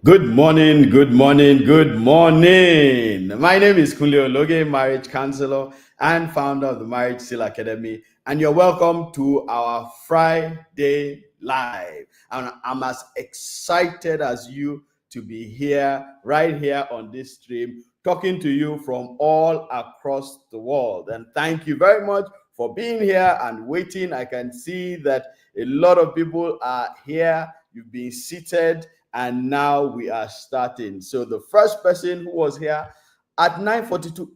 Good morning, good morning, good morning. My name is Kunle Ologe, marriage counselor and founder of the Marriage Seal Academy, and you're welcome to our Friday Live. And I'm as excited as you to be here, right here on this stream, talking to you from all across the world. And thank you very much for being here and waiting. I can see that a lot of people are here. You've been seated and now we are starting. So the first person who was here at 9:42,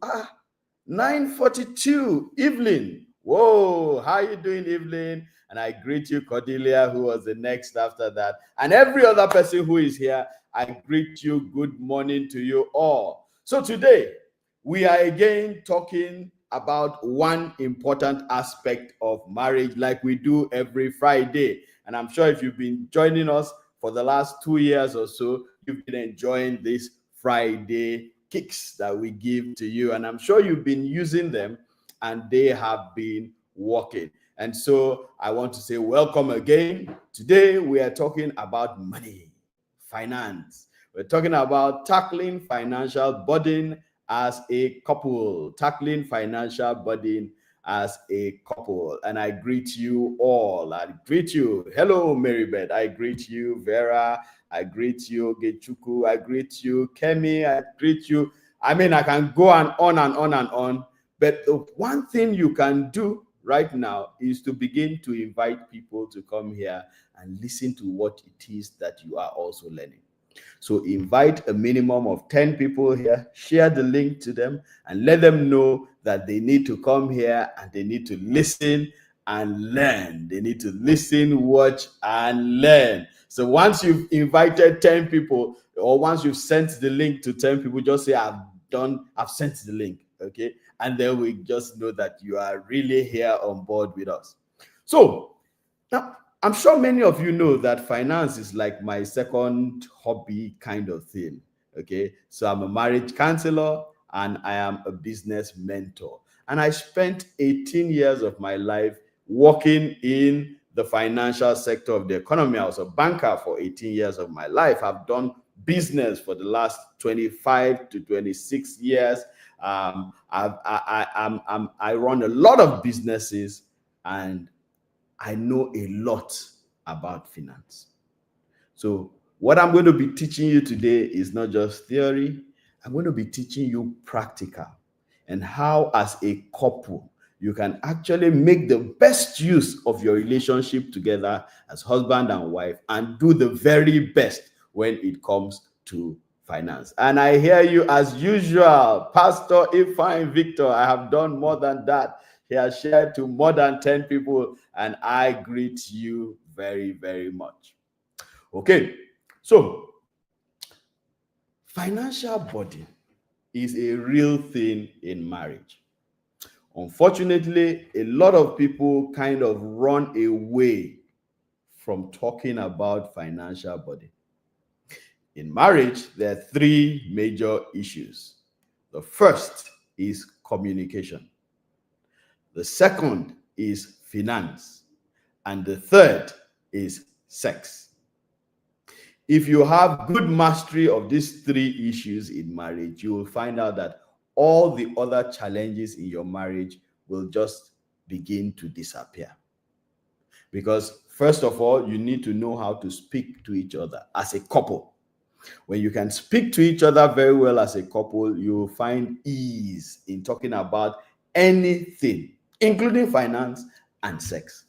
9:42, Evelyn. Whoa, how you doing, Evelyn? And I greet you, Cordelia, who was the next after that. And every other person who is here, I greet you. Good morning to you all. So today, we are again talking about one important aspect of marriage like we do every Friday. And I'm sure if you've been joining us for the last 2 years or so, you've been enjoying these Friday kicks that we give to you. And I'm sure you've been using them and they have been working. And so I want to say welcome again. Today we are talking about money, finance. We're talking about tackling financial burden as a couple, tackling financial burden as a couple. And I greet you all. I greet you. Hello, Marybeth. I greet you, Vera. I greet you, Gechuku. I greet you, Kemi. I greet you. I mean, I can go on and on and on. But the one thing you can do right now is to begin to invite people to come here and listen to what it is that you are also learning. So invite a minimum of 10 people here, share the link to them, and let them know that they need to come here and they need to listen and learn. They need to listen, watch, and learn. So once you've invited 10 people, or once you've sent the link to 10 people, just say, I've sent the link, okay? And then we just know that you are really here on board with us. So now, I'm sure many of you know that finance is like my second hobby kind of thing. Okay. So I'm a marriage counselor and I am a business mentor. And I spent 18 years of my life working in the financial sector of the economy. I was a banker for 18 years of my life. I've done business for the last 25 to 26 years. I run a lot of businesses and I know a lot about finance. So what I'm going to be teaching you today is not just theory. I'm going to be teaching you practical and how as a couple you can actually make the best use of your relationship together as husband and wife and do the very best when it comes to finance. And I hear you as usual, Pastor Ifine Victor. I have done more than that. He has shared to more than 10 people, and I greet you very, very much. Okay, so financial burden is a real thing in marriage. Unfortunately, a lot of people kind of run away from talking about financial burden. In marriage, there are three major issues. The first is communication. The second is finance. And the third is sex. If you have good mastery of these three issues in marriage, you will find out that all the other challenges in your marriage will just begin to disappear. Because first of all, you need to know how to speak to each other as a couple. When you can speak to each other very well as a couple, you will find ease in talking about anything, including finance and sex.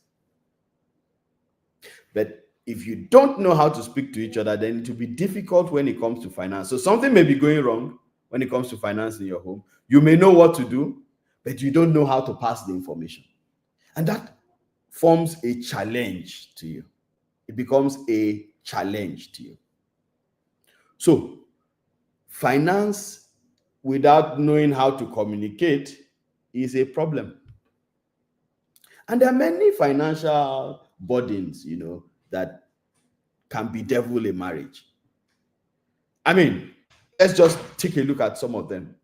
But if you don't know how to speak to each other, then it will be difficult when it comes to finance. So something may be going wrong when it comes to finance in your home. You may know what to do, but you don't know how to pass the information. And that forms a challenge to you. It becomes a challenge to you. So finance without knowing how to communicate is a problem. And there are many financial burdens, that can bedevil a marriage. I mean, let's just take a look at some of them.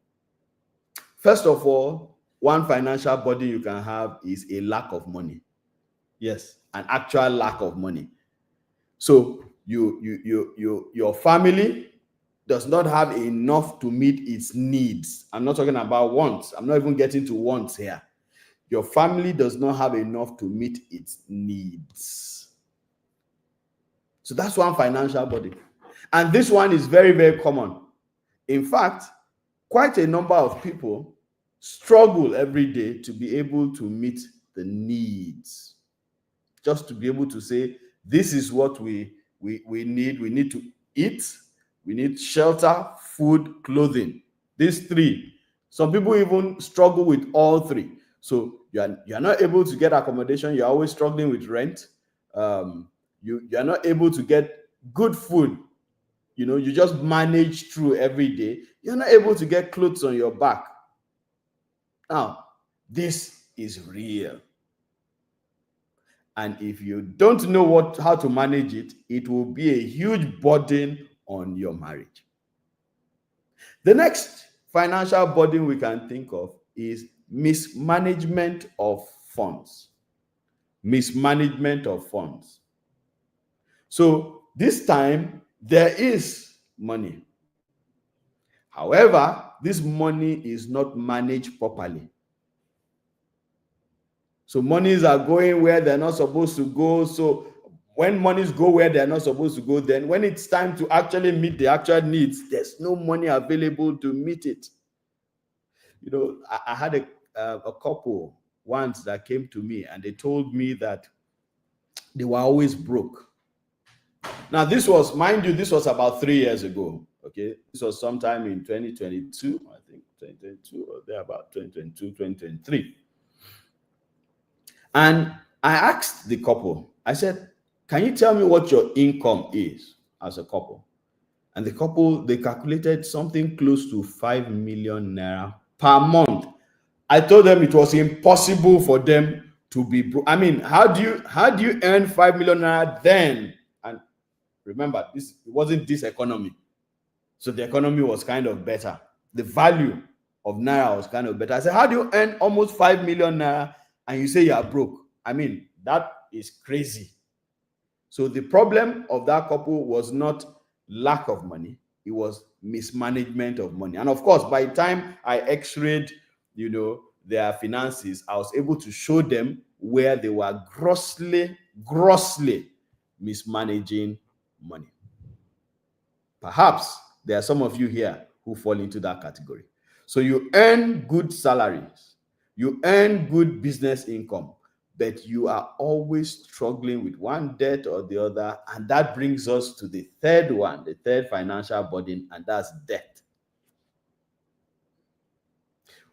First of all, one financial burden you can have is a lack of money. Yes, an actual lack of money. So your family does not have enough to meet its needs. I'm not talking about wants. I'm not even getting to wants here. Your family does not have enough to meet its needs. So that's one financial burden. And this one is very, very common. In fact, quite a number of people struggle every day to be able to meet the needs. Just to be able to say, this is what we need. We need to eat. We need shelter, food, clothing. These three. Some people even struggle with all three. So you're not able to get accommodation. You're always struggling with rent. You're not able to get good food. You just manage through every day. You're not able to get clothes on your back. Now, this is real. And if you don't know how to manage it, it will be a huge burden on your marriage. The next financial burden we can think of is mismanagement of funds. Mismanagement of funds. So this time, there is money. However, this money is not managed properly. So monies are going where they're not supposed to go. So when monies go where they're not supposed to go, then when it's time to actually meet the actual needs, there's no money available to meet it. I had a couple once that came to me and they told me that they were always broke. Now, this was, mind you, this was about 3 years ago. Okay, this was sometime in 2022, I think 2022 or there about 2022, 2023. And I asked the couple, I said, can you tell me what your income is as a couple? And the couple, they calculated something close to 5 million naira per month. I told them it was impossible for them to be broke. I mean, how do you earn 5 million naira then? And remember, it wasn't this economy. So the economy was kind of better. The value of naira was kind of better. I said, how do you earn almost 5 million naira and you say you are broke? I mean, that is crazy. So the problem of that couple was not lack of money. It was mismanagement of money. And of course, by the time I x-rayed, their finances, I was able to show them where they were grossly mismanaging money. Perhaps there are some of you here who fall into that category. So you earn good salaries, you earn good business income, but you are always struggling with one debt or the other. And that brings us to the third one, the third financial burden, and that's debt.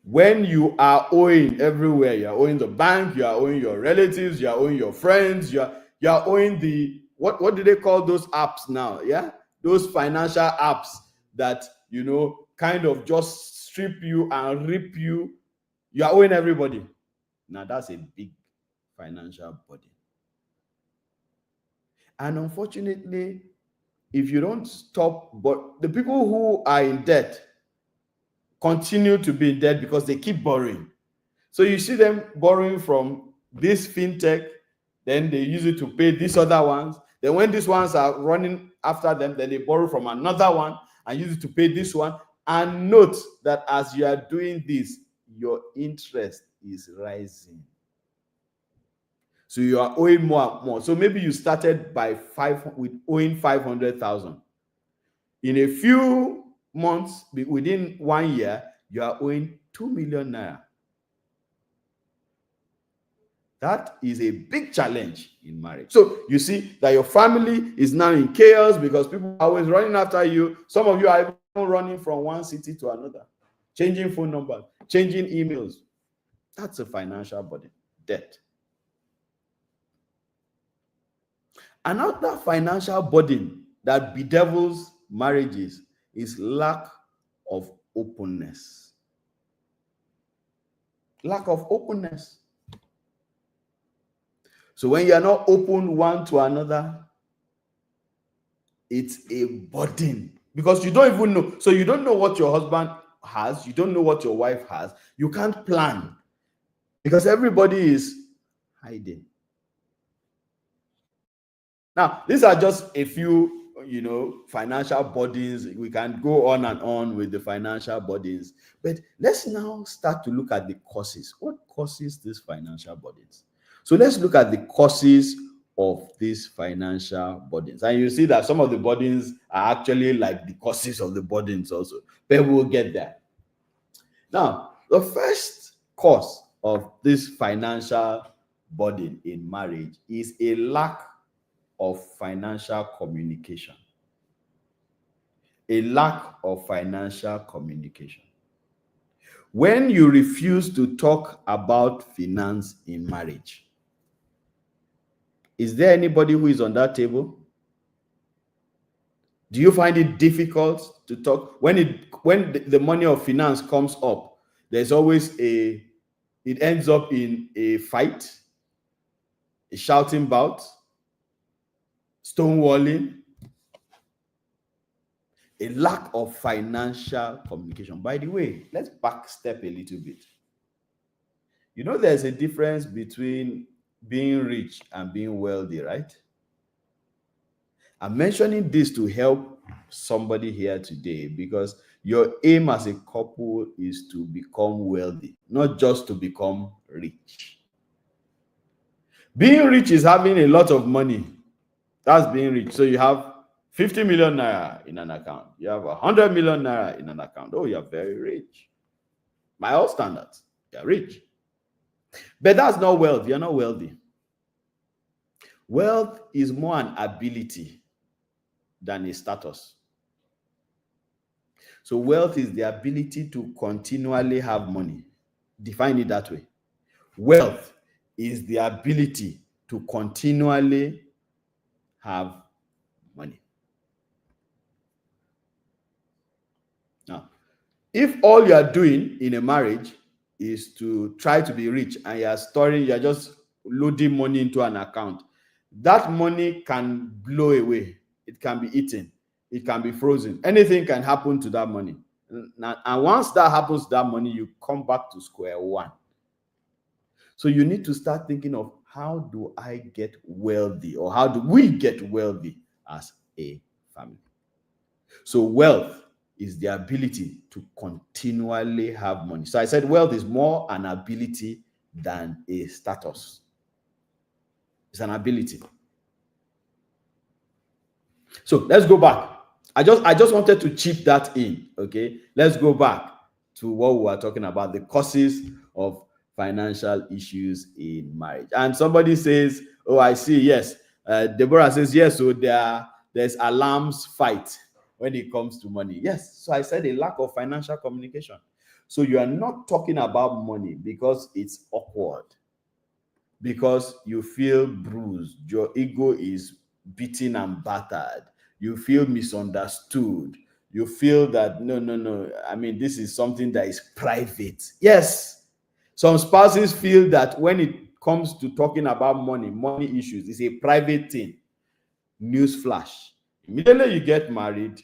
When you are owing everywhere, you are owing the bank, you are owing your relatives, you are owing your friends, you are owing the, what do they call those apps now? Yeah, those financial apps that, kind of just strip you and rip you. You are owing everybody. Now that's a big financial burden. And unfortunately, if you don't stop, but the people who are in debt continue to be in debt because they keep borrowing. So you see them borrowing from this fintech, then they use it to pay these other ones. Then when these ones are running after them, then they borrow from another one and use it to pay this one. And note that as you are doing this, your interest is rising. So you are owing more and more. So maybe you started with owing 500,000. In a few months, within 1 year, you are owing 2 million naira. That is a big challenge in marriage. So you see that your family is now in chaos because people are always running after you. Some of you are even running from one city to another, changing phone numbers, changing emails. That's a financial burden, debt. Another financial burden that bedevils marriages is lack of openness. Lack of openness. So when you are not open one to another, it's a burden because you don't even know. So you don't know what your husband has. You don't know what your wife has. You can't plan because everybody is hiding. Now, these are just a few, financial burdens. We can go on and on with the financial burdens, but let's now start to look at the causes. What causes these financial burdens? So let's look at the causes of these financial burdens. And you see that some of the burdens are actually like the causes of the burdens also, but we'll get there. Now, the first cause of this financial burden in marriage is a lack of financial communication. A lack of financial communication. When you refuse to talk about finance in marriage, is there anybody who is on that table? Do you find it difficult to talk? When the money of finance comes up, there's always it ends up in a fight, a shouting bout, stonewalling, a lack of financial communication. By the way, let's backstep a little bit. There's a difference between being rich and being wealthy, right? I'm mentioning this to help somebody here today because your aim as a couple is to become wealthy, not just to become rich. Being rich is having a lot of money. That's being rich. So you have 50 million naira in an account. You have 100 million naira in an account. Oh, you're very rich. By all standards, you're rich. But that's not wealth. You're not wealthy. Wealth is more an ability than a status. So wealth is the ability to continually have money. Define it that way. Wealth is the ability to continually have money. Now, if all you are doing in a marriage is to try to be rich and you're just loading money into an account, that money can blow away. It can be eaten. It can be frozen. Anything can happen to that money. And once that happens to that money, you come back to square one. So you need to start thinking of, how do I get wealthy, or how do we get wealthy as a family? So wealth is the ability to continually have money. So I said wealth is more an ability than a status. It's an ability. So let's go back. I just wanted to chip that in. Okay, let's go back to what we were talking about, the causes of financial issues in marriage. And somebody says, oh, I see, yes. Deborah says, yes, so there's alarms fight when it comes to money. Yes, so I said a lack of financial communication. So you are not talking about money because it's awkward, because you feel bruised, your ego is beaten and battered, you feel misunderstood, you feel that no, I mean, this is something that is private. Yes, some spouses feel that when it comes to talking about money issues, it's a private thing. Newsflash: immediately you get married,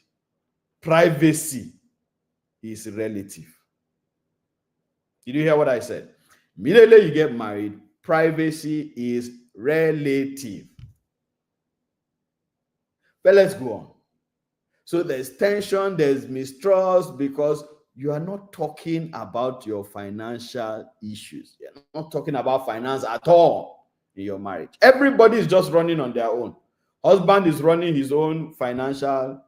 privacy is relative. Did you hear what I said? Immediately you get married, privacy is relative. But let's go on. So there's tension, there's mistrust, because you are not talking about your financial issues. You're not talking about finance at all in your marriage. Everybody is just running on their own. Husband is running his own financial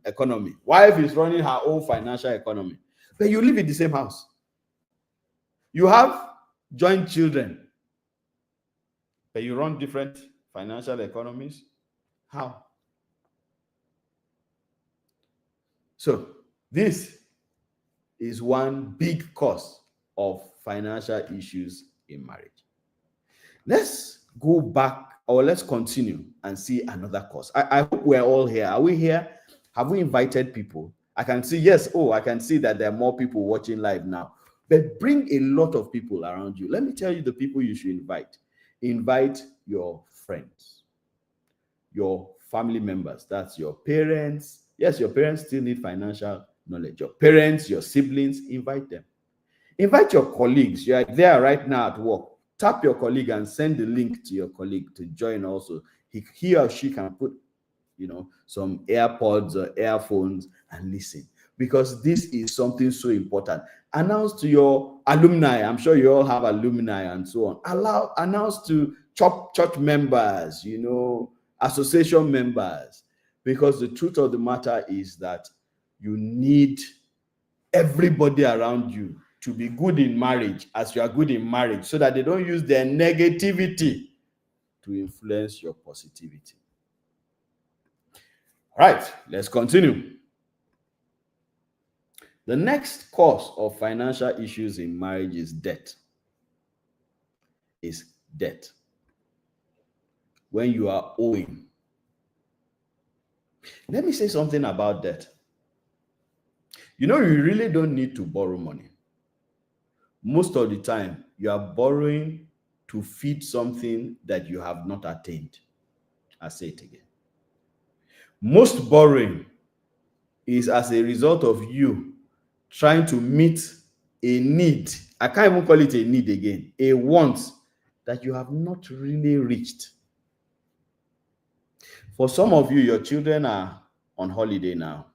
economy. Wife is running her own financial economy. But you live in the same house. You have joint children, but you run different financial economies. How? So this is one big cause of financial issues in marriage. Let's go back, or let's continue and see another cause. I hope we're all here. Are we here? Have we invited people? I can see, yes. Oh, I can see that there are more people watching live now. But bring a lot of people around you. Let me tell you the people you should invite. Invite your friends, your family members. That's your parents. Yes, your parents still need financial knowledge. Your parents, your siblings, invite them. Invite your colleagues. You are there right now at work. Tap your colleague and send the link to your colleague to join also he or she can put, some AirPods or earphones and listen, because this is something so important. Announce to your alumni. I'm sure you all have alumni and so on. Announce to church members, association members, because the truth of the matter is that you need everybody around you to be good in marriage as you are good in marriage, so that they don't use their negativity to influence your positivity. All right, let's continue. The next cause of financial issues in marriage is debt. When you are owing. Let me say something about debt. You really don't need to borrow money. Most of the time, you are borrowing to feed something that you have not attained. I'll say it again. Most borrowing is as a result of you trying to meet a need. I can't even call it a need again. A want that you have not really reached. For some of you, your children are on holiday now.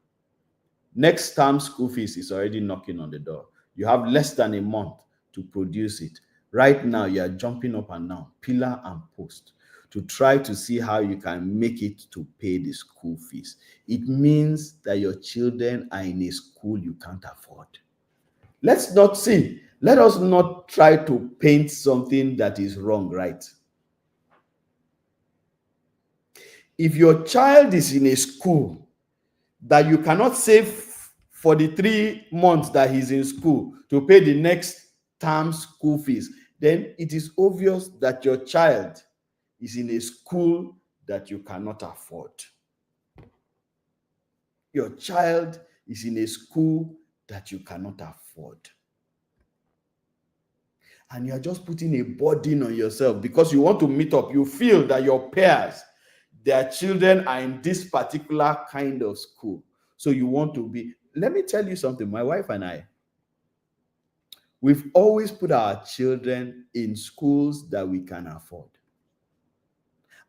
Next term school fees is already knocking on the door. You have less than a month to produce it. Right now, you are jumping up and down, pillar and post, to try to see how you can make it to pay the school fees. It means that your children are in a school you can't afford. Let us not try to paint something that is wrong, right? If your child is in a school that you cannot save for the 3 months that he's in school to pay the next term school fees, then it is obvious that your child is in a school that you cannot afford. Your child is in a school that you cannot afford. And you are just putting a burden on yourself because you want to meet up. You feel that your peers, their children are in this particular kind of school. So you want to be. Let me tell you something. My wife and I, we've always put our children in schools that we can afford.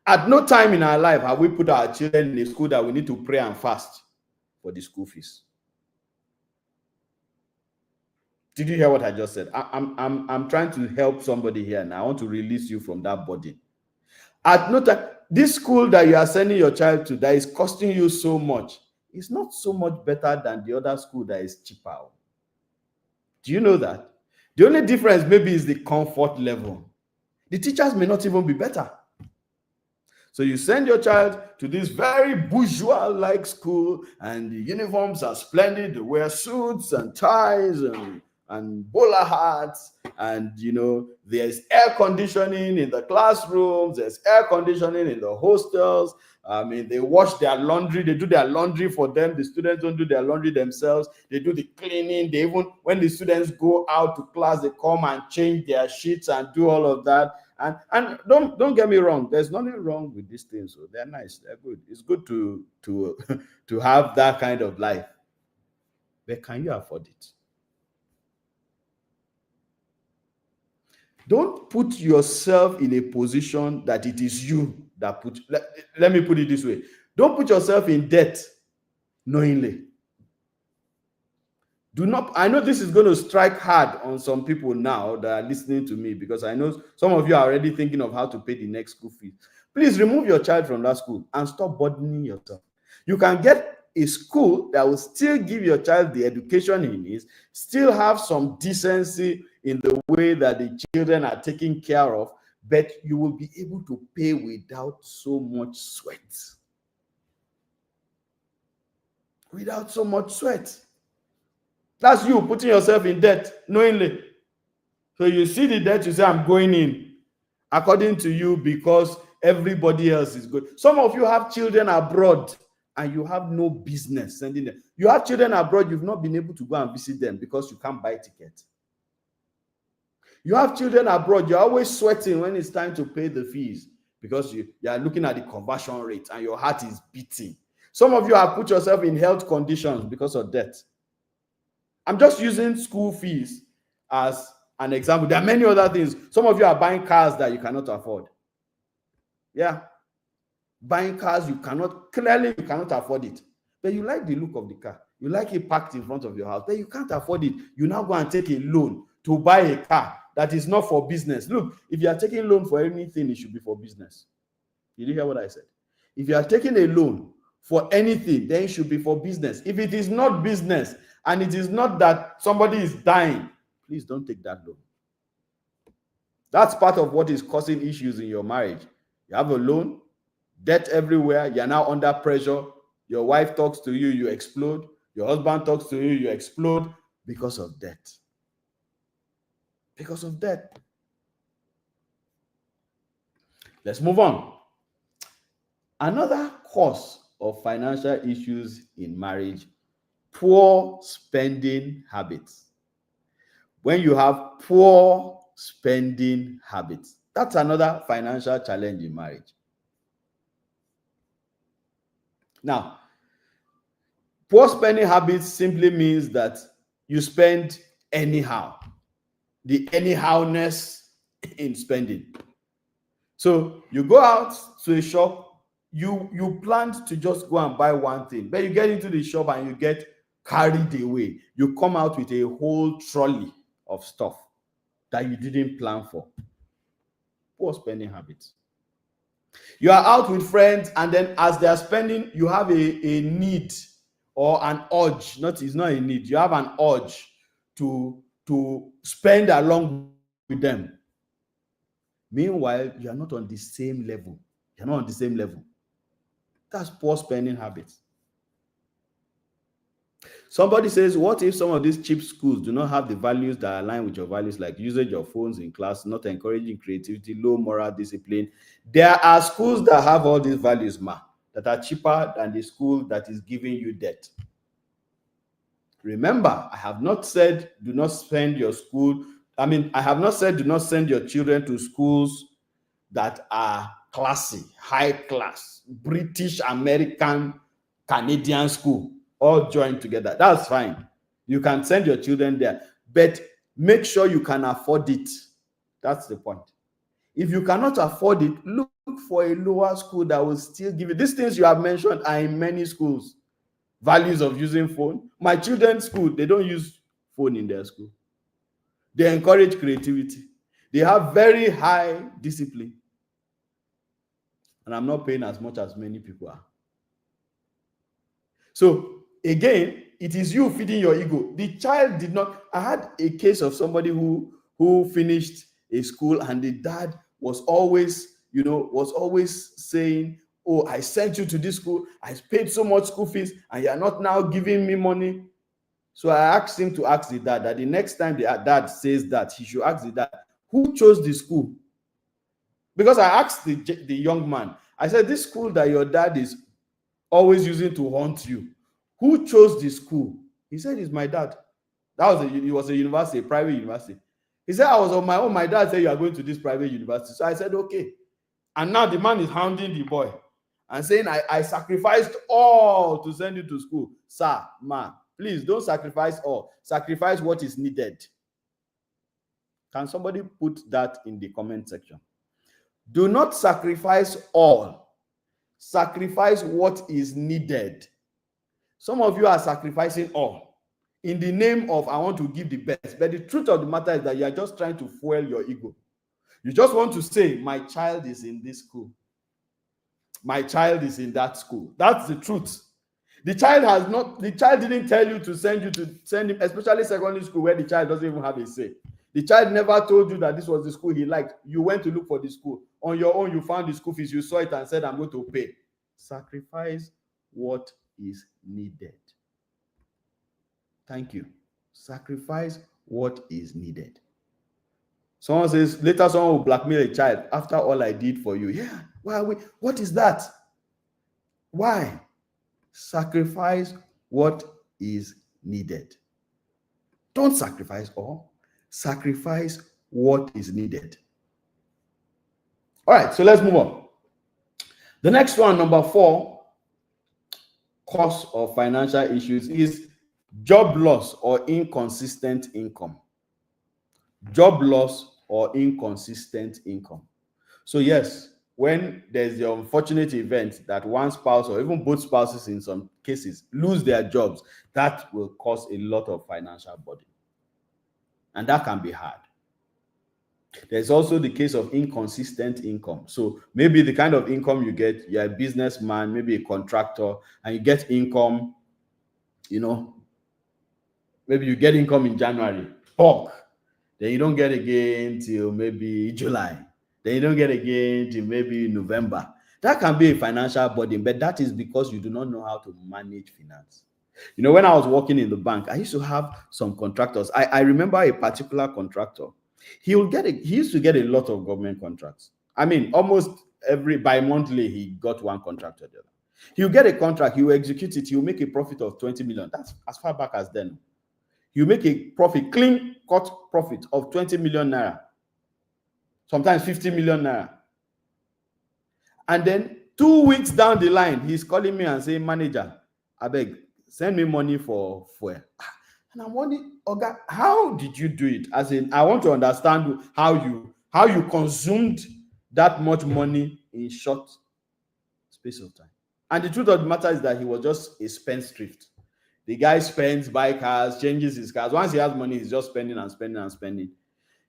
At no time in our life have we put our children in a school that we need to pray and fast for the school fees. Did you hear what I just said? I'm trying to help somebody here, and I want to release you from that burden. At no time, this school that you are sending your child to that is costing you so much is not so much better than the other school that is cheaper. Do you know that? The only difference maybe is the comfort level. The teachers may not even be better. So you send your child to this very bourgeois-like school, and the uniforms are splendid. They wear suits and ties and bowler hats, and there's air conditioning in the classrooms, there's air conditioning in the hostels. I mean, they wash their laundry, they do their laundry for them. The students don't do their laundry themselves. They do the cleaning. They even, when the students go out to class, they come and change their sheets and do all of that. And don't get me wrong, there's nothing wrong with these things. So they're nice, they're good. It's good to to have that kind of life. But can you afford it? Don't put yourself in a position that it is you that put. Let me put it this way. Don't put yourself in debt knowingly. Do not. I know this is going to strike hard on some people now that are listening to me, because I know some of you are already thinking of how to pay the next school fee. Please remove your child from that school and stop burdening yourself. You can get a school that will still give your child the education he needs, still have some decency in the way that the children are taken care of, but you will be able to pay without so much sweat. Without so much sweat. That's you putting yourself in debt knowingly. So you see the debt, you say, I'm going in according to you because everybody else is good. Some of you have children abroad and you have no business sending them. You have children abroad, you've not been able to go and visit them because you can't buy tickets. You have children abroad, you're always sweating when it's time to pay the fees because you are looking at the conversion rate and your heart is beating. Some of you have put yourself in health conditions because of debt. I'm just using school fees as an example. There are many other things. Some of you are buying cars that you cannot afford. Yeah. Buying cars, you cannot afford it. But you like the look of the car. You like it parked in front of your house, but you can't afford it. You now go and take a loan to buy a car that is not for business. Look, if you are taking loan for anything, it should be for business. Did you hear what I said? If you are taking a loan for anything, then it should be for business. If it is not business and it is not that somebody is dying, please don't take that loan. That's part of what is causing issues in your marriage. You have a loan, debt everywhere, you're now under pressure. Your wife talks to you, you explode. Your husband talks to you, you explode because of debt. Because of debt. Let's move on. Another cause of financial issues in marriage, poor spending habits. When you have poor spending habits, that's another financial challenge in marriage. Now, poor spending habits simply means that you spend anyhow. The anyhowness in spending. So you go out to a shop, you planned to just go and buy one thing, but you get into the shop and you get carried away. You come out with a whole trolley of stuff that you didn't plan for. Poor spending habits. You are out with friends, and then as they are spending, you have a need or an urge. It's not a need. You have an urge to spend along with them. Meanwhile, you are not on the same level. You're not on the same level. That's poor spending habits. Somebody says, what if some of these cheap schools do not have the values that align with your values, like usage of phones in class, not encouraging creativity, low moral discipline? There are schools that have all these values, that are cheaper than the school that is giving you debt. Remember, I have not said do not spend your school. I have not said do not send your children to schools that are classy, high class, British, American, Canadian school, all joined together. That's fine. You can send your children there, but make sure you can afford it. That's the point. If you cannot afford it, look for a lower school that will still give you. These things you have mentioned are in many schools. Values of using phone. My children's school, they don't use phone in their school. They encourage creativity. They have very high discipline. And I'm not paying as much as many people are. So again, it is you feeding your ego. The child did not. I had a case of somebody who finished a school, and the dad was always saying, oh, I sent you to this school, I paid so much school fees, and you're not now giving me money. So I asked him to ask the dad that the next time the dad says that, he should ask the dad, who chose the school? Because I asked the young man, I said, this school that your dad is always using to haunt you, who chose the school? He said, it's my dad. It was a university, a private university. He said, I was on my own. My dad said, you are going to this private university. So I said, okay. And now the man is hounding the boy and saying, I sacrificed all to send you to school. Sir, man, please don't sacrifice all. Sacrifice what is needed. Can somebody put that in the comment section? Do not sacrifice all. Sacrifice what is needed. Some of you are sacrificing all in the name of, I want to give the best. But the truth of the matter is that you are just trying to fuel your ego. You just want to say, my child is in this school. My child is in that school. That's the truth. The child didn't tell you to send him, especially secondary school where the child doesn't even have a say. The child never told you that this was the school he liked. You went to look for the school. On your own, you found the school fees. You saw it and said, I'm going to pay. Sacrifice what is needed. Thank you. Sacrifice what is needed. Someone says, later someone will blackmail a child after all I did for you. Yeah, what is that? Why? Sacrifice what is needed. Don't sacrifice all. Sacrifice what is needed. All right, so let's move on. The next one, number 4, cause of financial issues is job loss or inconsistent income. Job loss or inconsistent income. So yes, when there's the unfortunate event that one spouse or even both spouses in some cases lose their jobs, that will cause a lot of financial burden. And that can be hard. There's also the case of inconsistent income. So maybe the kind of income you get, you're a businessman, maybe a contractor, and you get income, maybe you get income in January, bulk. Then you don't get again till maybe July. Then you don't get again till maybe November. That can be a financial burden, but that is because you do not know how to manage finance. When I was working in the bank, I used to have some contractors. I remember a particular contractor. He used to get a lot of government contracts. I mean, almost every bi-monthly, he got one contract or the other. He'll get a contract, he will execute it, he'll make a profit of 20 million. That's as far back as then. You make a profit, clean cut profit of 20 million naira, sometimes 50 million naira. And then 2 weeks down the line, he's calling me and saying, manager, abeg, send me money for fuel. And I'm wondering, Oga, how did you do it? As in, I want to understand how you consumed that much money in short space of time. And the truth of the matter is that he was just a spendthrift. The guy spends, buy cars, changes his cars. Once he has money, he's just spending and spending and spending.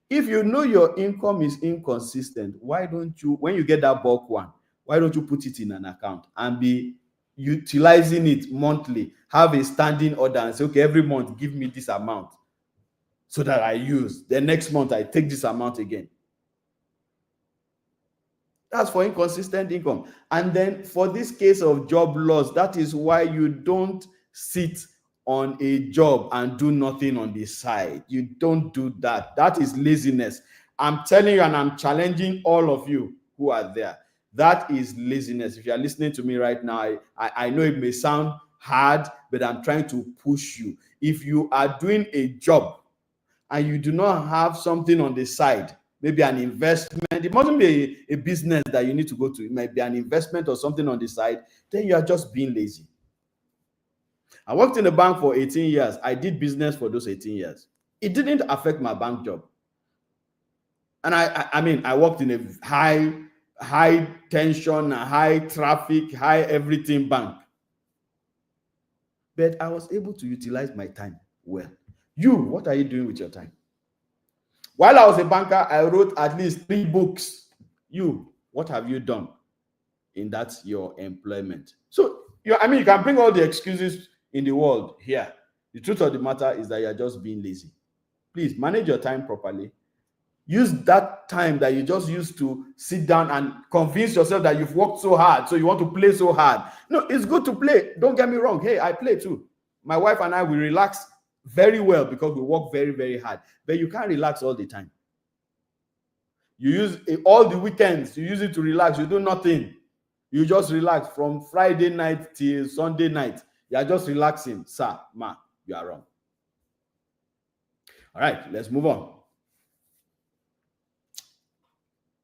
If you know your income is inconsistent, why don't you, when you get that bulk one, why don't you put it in an account and be utilizing it monthly? Have a standing order and say, okay, every month, give me this amount so that I use. The next month, I take this amount again. That's for inconsistent income. And then for this case of job loss, that is why you don't sit on a job and do nothing on the side. You don't do that. That is laziness. I'm telling you, and I'm challenging all of you who are there. That is laziness. If you are listening to me right now, I know it may sound hard, but I'm trying to push you. If you are doing a job and you do not have something on the side, maybe an investment, it mustn't be a business that you need to go to. It might be an investment or something on the side, then you are just being lazy. I worked in a bank for 18 years. I did business for those 18 years. It didn't affect my bank job. And I worked in a high tension, high traffic, high everything bank. But I was able to utilize my time well. You, what are you doing with your time? While I was a banker, I wrote at least 3 books. You, what have you done in that your employment? So, you can bring all the excuses in the world here. The truth of the matter is that you're just being lazy. Please manage your time properly. Use that time that you just used to sit down and convince yourself that you've worked so hard, so you want to play so hard. No, it's good to play. Don't get me wrong. Hey, I play too. My wife and I, we relax very well because we work very, very hard. But you can't relax all the time. You use all the weekends, you use it to relax. You do nothing. You just relax from Friday night till Sunday night. You are just relaxing. Sir, ma, you are wrong. All right, let's move on.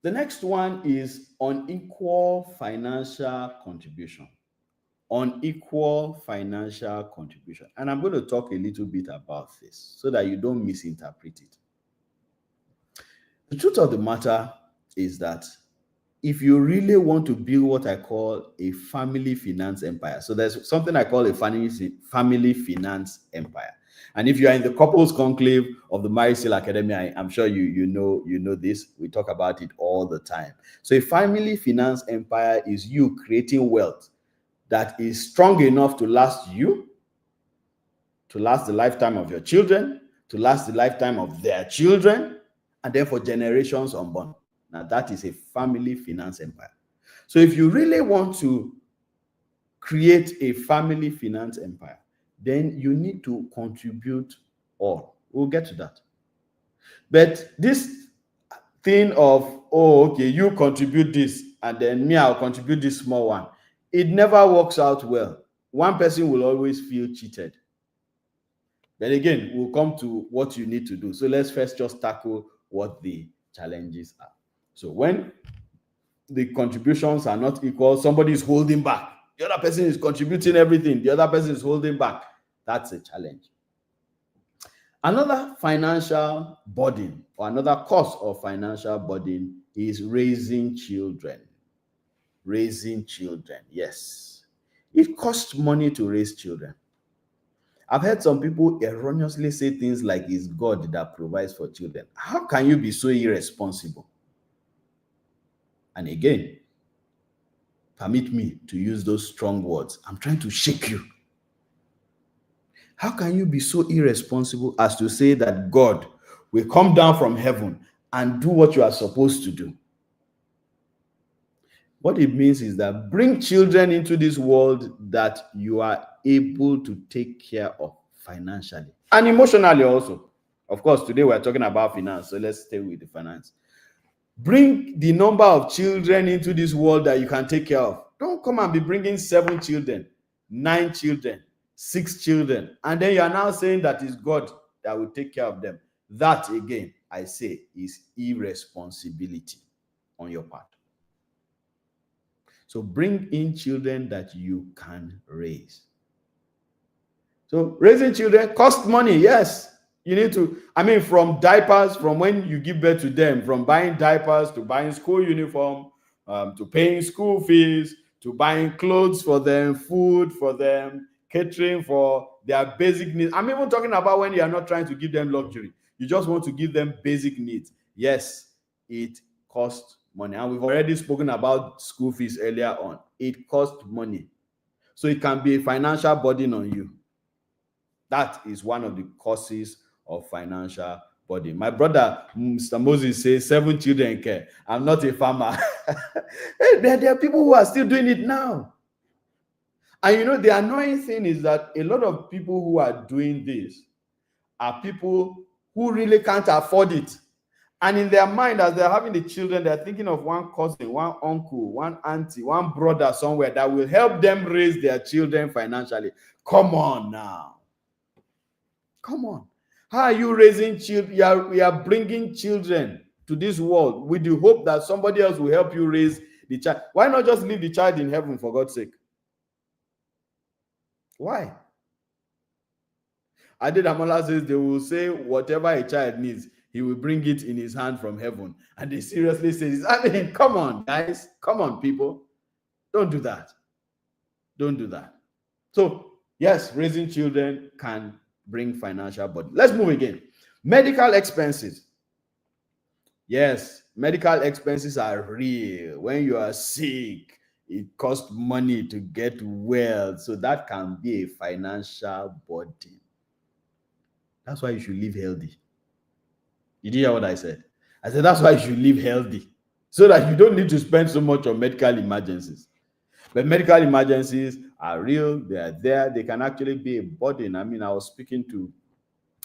The next one is unequal financial contribution. Unequal financial contribution. And I'm going to talk a little bit about this so that you don't misinterpret it. The truth of the matter is that if you really want to build what I call a family finance empire, so there's something I call a family finance empire. And if you are in the couples conclave of the Marriage Seal Academy, I'm sure you know this. We talk about it all the time. So a family finance empire is you creating wealth that is strong enough to last you, to last the lifetime of your children, to last the lifetime of their children, and then for generations unborn. Now that is a family finance empire. So if you really want to create a family finance empire, then you need to contribute all. We'll get to that. But this thing of, oh, okay, you contribute this, and then me, I'll contribute this small one, it never works out well. One person will always feel cheated. But again, we'll come to what you need to do. So let's first just tackle what the challenges are. So when the contributions are not equal, somebody is holding back. The other person is contributing everything. The other person is holding back. That's a challenge. Another financial burden or another cause of financial burden is raising children. raising children. Yes, it costs money to raise children. I've heard some people erroneously say things like it's God that provides for children. How can you be so irresponsible? And again, permit me to use those strong words. I'm trying to shake you. How can you be so irresponsible as to say that God will come down from heaven and do what you are supposed to do? What it means is that bring children into this world that you are able to take care of financially and emotionally also. Of course, today we're talking about finance, so let's stay with the finance. Bring the number of children into this world that you can take care of. Don't come and be bringing 7 children, 9 children, 6 children, and then you are now saying that it's God that will take care of them. That, again, I say, is irresponsibility on your part. So bring in children that you can raise. So raising children costs money, yes. You need to, from diapers, from when you give birth to them, from buying diapers to buying school uniform, to paying school fees, to buying clothes for them, food for them, catering for their basic needs. I'm even talking about when you are not trying to give them luxury. You just want to give them basic needs. Yes, it costs money. And we've already spoken about school fees earlier on. It costs money. So it can be a financial burden on you. That is one of the causes of financial burden. My brother, Mr. Moses, says 7 children care. I'm not a farmer. There are people who are still doing it now. And the annoying thing is that a lot of people who are doing this are people who really can't afford it. And in their mind, as they're having the children, they're thinking of one cousin, one uncle, one auntie, one brother somewhere that will help them raise their children financially. Come on now. Come on. How are you raising children? We are bringing children to this world with the hope that somebody else will help you raise the child. Why not just leave the child in heaven, for God's sake? Why? Adedamola says they will say whatever a child needs, he will bring it in his hand from heaven. And they seriously say this. Come on, guys. Come on, people. Don't do that. Don't do that. So, yes, raising children can bring financial burden. Let's move again. Medical expenses. Yes, medical expenses are real. When you are sick, it costs money to get well. So that can be a financial burden. That's why you should live healthy. Did you hear what I said? I said that's why you should live healthy, so that you don't need to spend so much on medical emergencies. But medical emergencies are real. They are there. They can actually be a burden. I was speaking to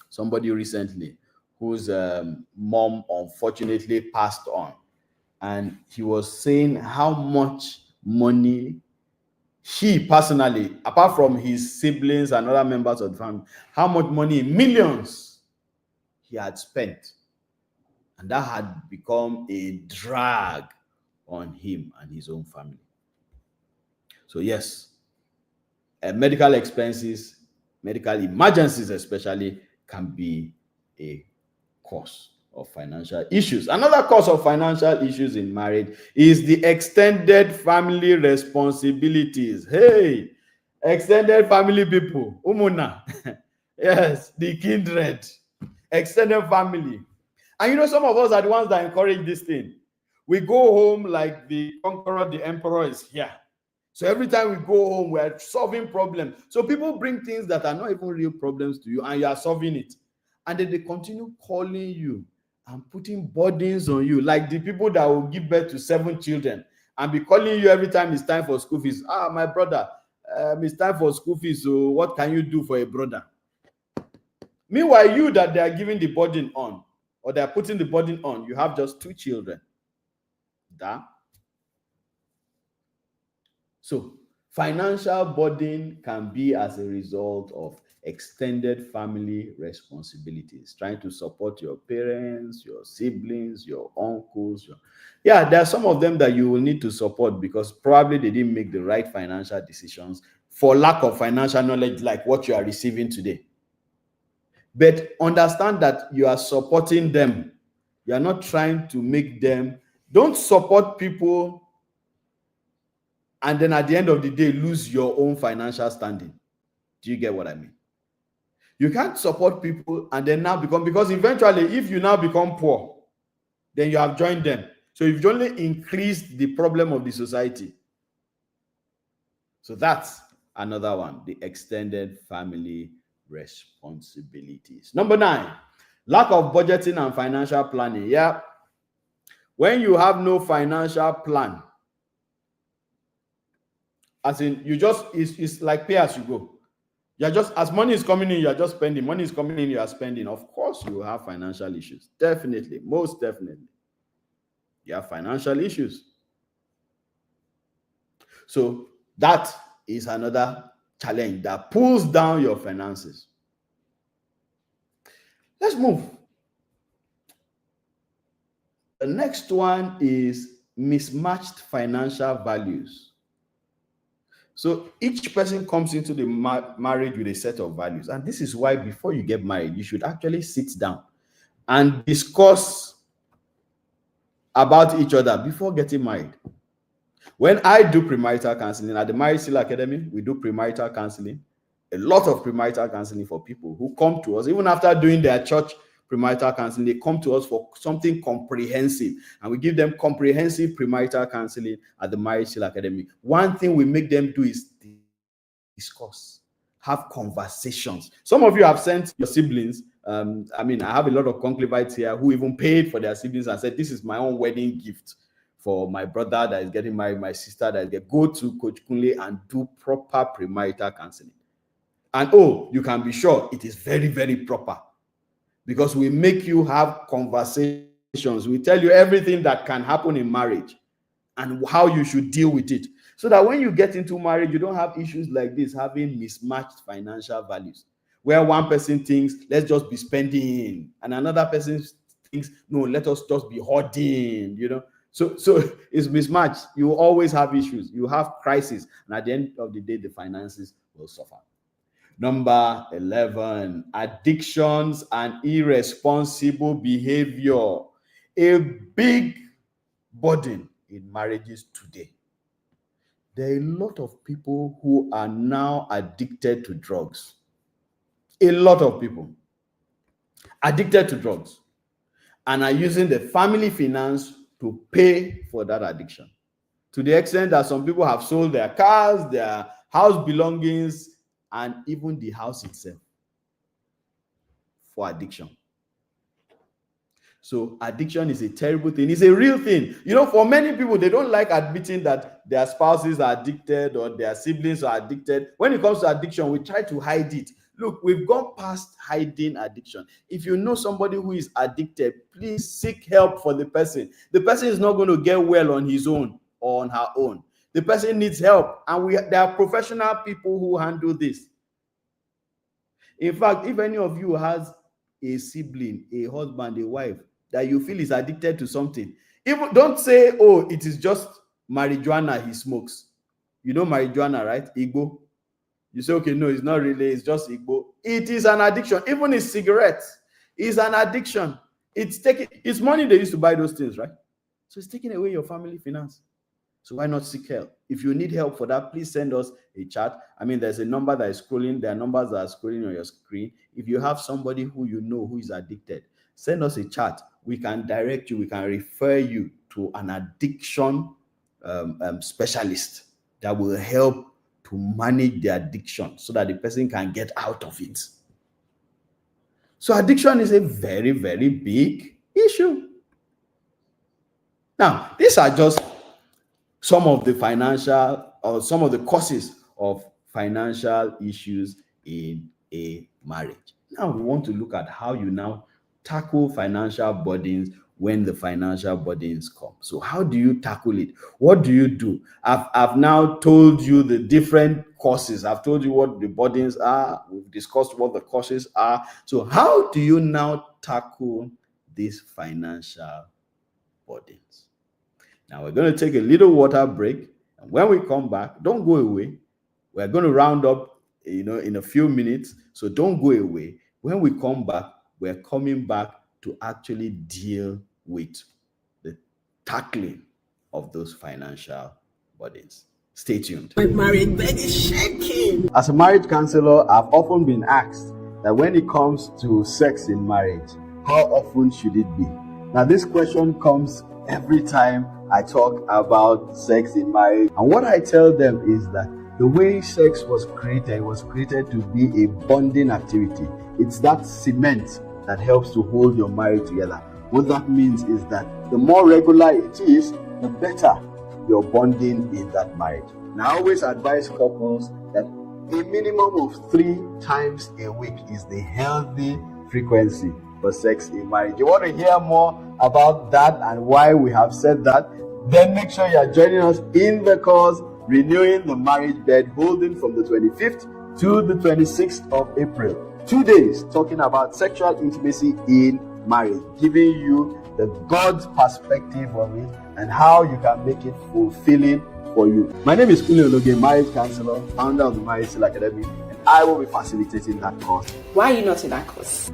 somebody recently whose mom unfortunately passed on. And he was saying how much money he personally, apart from his siblings and other members of the family, how much money, millions, he had spent. And that had become a drag on him and his own family. So yes, medical expenses, medical emergencies especially, can be a cause of financial issues. Another cause of financial issues in marriage is the extended family responsibilities. Hey, extended family people, umuna. Yes, the kindred, extended family. And some of us are the ones that encourage this thing. We go home like the conqueror, the emperor is here. So every time we go home, we are solving problems. So people bring things that are not even real problems to you, and you are solving it. And then they continue calling you and putting burdens on you, like the people that will give birth to 7 children and be calling you every time it's time for school fees. My brother, it's time for school fees, so what can you do for a brother? Meanwhile, you that they are giving the burden on, or they are putting the burden on, you have just 2 children. So financial burden can be as a result of extended family responsibilities, trying to support your parents, your siblings, your uncles. There are some of them that you will need to support because probably they didn't make the right financial decisions for lack of financial knowledge, like what you are receiving today. But understand that you are supporting them. You are not trying to make them. Don't support people and then at the end of the day lose your own financial standing. Do you get what I mean? You can't support people and then now become, because eventually if you now become poor, then you have joined them. So you've only increased the problem of the society. So that's another one, the extended family responsibilities. Number 9, lack of budgeting and financial planning. Yeah. When you have no financial plan, as in you just, it's like pay as you go. You're just, as money is coming in, you're just spending. Money is coming in, you are spending. Of course, you have financial issues. Definitely, most definitely. You have financial issues. So that is another challenge that pulls down your finances. Let's move. The next one is mismatched financial values. So each person comes into the marriage with a set of values. And this is why before you get married, you should actually sit down and discuss about each other before getting married. When I do premarital counseling at the Marriage Seal Academy, we do premarital counseling, a lot of premarital counseling for people who come to us, even after doing their church premarital counseling, they come to us for something comprehensive, and we give them comprehensive premarital counseling at the Marriage Seal Academy. One thing we make them do is discuss, have conversations. Some of you have sent your siblings. I have a lot of conclavites here who even paid for their siblings and said, this is my own wedding gift for my brother that is getting married, my sister that is getting, go to Coach Kunle and do proper premarital counseling. And you can be sure it is very, very proper, because we make you have conversations. We tell you everything that can happen in marriage and how you should deal with it, so that when you get into marriage, you don't have issues like this, having mismatched financial values, where one person thinks, let's just be spending, and another person thinks, no, let us just be hoarding, So it's mismatched. You always have issues. You have crises. And at the end of the day, the finances will suffer. Number 11, addictions and irresponsible behavior. A big burden in marriages today. There are a lot of people who are now addicted to drugs. A lot of people addicted to drugs and are using the family finance to pay for that addiction, to the extent that some people have sold their cars, their house belongings, and even the house itself for addiction. So addiction is a terrible thing. It's a real thing. For many people, they don't like admitting that their spouses are addicted or their siblings are addicted. When it comes to addiction, we try to hide it. Look, we've gone past hiding addiction. If you know somebody who is addicted, please seek help for the person. The person is not going to get well on his own or on her own. The person needs help, and there are professional people who handle this. In fact, if any of you has a sibling, a husband, a wife that you feel is addicted to something, even don't say, it is just marijuana he smokes. You know marijuana, right? Igbo. You say, okay, no, it's not really, it's just Igbo. It is an addiction. Even his cigarettes is an addiction. It's money they used to buy those things, right? So it's taking away your family finance. So why not seek help? If you need help for that, please send us a chat. There's a number that is scrolling. There are numbers that are scrolling on your screen. If you have somebody who you know who is addicted, send us a chat. We can direct you. We can refer you to an addiction specialist that will help to manage the addiction so that the person can get out of it. So addiction is a very, very big issue. Now, these are just some of the causes of financial issues in a marriage. Now we want to look at how you now tackle financial burdens when the financial burdens come. So how do you tackle it? What do you do? I've now told you the different causes. I've told you what the burdens are. We've discussed what the causes are. So how do you now tackle these financial burdens? Now we're going to take a little water break, and when we come back, don't go away. We're going to round up, in a few minutes, so don't go away. When we come back, we're coming back to actually deal with the tackling of those financial burdens. Stay tuned. My marriage bed is shaking. As a marriage counselor, I've often been asked that when it comes to sex in marriage, how often should it be? Now, this question comes every time I talk about sex in marriage. And what I tell them is that the way sex was created to be a bonding activity. It's that cement that helps to hold your marriage together. What that means is that the more regular it is, the better your bonding in that marriage. Now, I always advise couples that a minimum of 3 times a week is the healthy frequency for sex in marriage. You want to hear more about that and why we have said that? Then make sure you are joining us in the course Renewing the Marriage Bed, holding from the 25th to the 26th of April. 2 days talking about sexual intimacy in marriage, giving you the God's perspective of it and how you can make it fulfilling for you. My name is Kunle Ologe, marriage counselor, founder of the Marriage Seal Academy, and I will be facilitating that course. Why are you not in that course?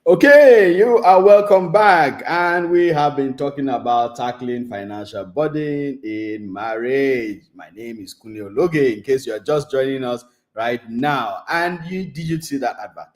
Okay, you are welcome back, and we have been talking about tackling financial burden in marriage. My name is Kunle Ologe, in case you are just joining us right now. And did you see that advert?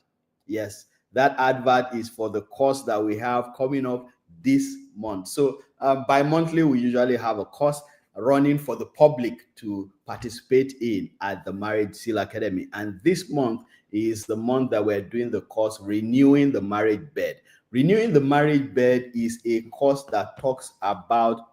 Yes, that advert is for the course that we have coming up this month. So bi-monthly, we usually have a course running for the public to participate in at the Marriage Seal Academy. And this month is the month that we're doing the course Renewing the Marriage Bed. Renewing the Marriage Bed is a course that talks about